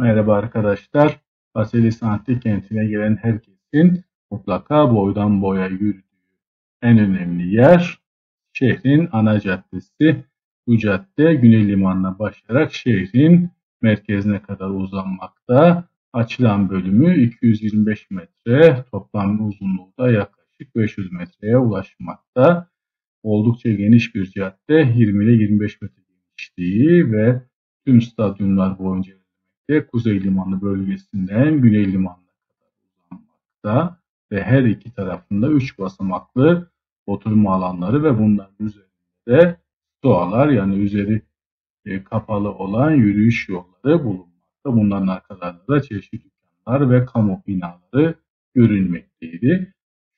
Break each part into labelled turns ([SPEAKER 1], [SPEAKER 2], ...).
[SPEAKER 1] Merhaba arkadaşlar. Asili Santi kentine gelen herkesin mutlaka boydan boya yürüdüğü en önemli yer şehrin ana caddesi. Bu cadde Güney Limanı'na başlayarak şehrin merkezine kadar uzanmakta. Açılan bölümü 225 metre, toplam uzunluğu da yaklaşık 500 metreye ulaşmakta. Oldukça geniş bir cadde, 20 ile 25 metre genişliği ve tüm stadyumlar boyunca Kuzey Limanı bölgesinden Güney Limanı'na kadar uzanmakta ve her iki tarafında 3 basamaklı oturma alanları ve bunların üzerinde de stoalar, yani üzeri kapalı olan yürüyüş yolları bulunmakta. Bunların arkalarında da çeşitli dükkanlar ve kamu binaları görülmekteydi.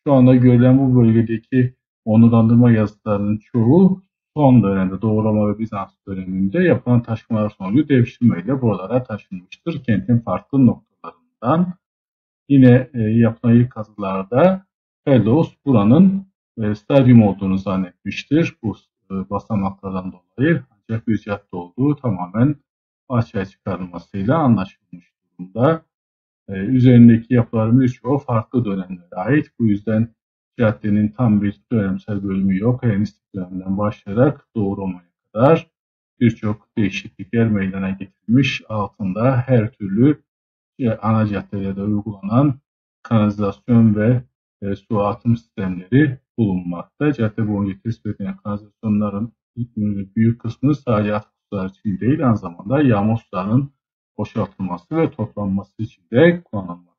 [SPEAKER 1] Şu anda görülen bu bölgedeki onurlandırma yazıtlarının çoğu son dönemde Doğu ve Bizans döneminde yapılan taşımalar sonucu devşirmeyle buralara taşınmıştır. Kentin farklı noktalarından yine yapılan ilk kazılarda Pelos buranın stadyum olduğunu zannetmiştir bu basamaklardan dolayı. Ancak bir cadde olduğu tamamen açığa çıkarılmasıyla anlaşılmış durumda. Üzerindeki yapıların birçoğu farklı dönemlere ait. Bu yüzden caddenin tam bir dönemsel bölümü yok. Helenistik dönemden başlayarak Doğu Roma'ya kadar birçok değişiklikler meydana getirmiş. Altında her türlü ana caddelerde uygulanan kanalizasyon ve su atım sistemleri bulunmakta. Cadde boyunca tespit edilen kanalizasyonların büyük kısmı sadece atık sular için değil, aynı zamanda yağmur sularının boşaltılması ve toplanması için de kullanılmaktadır.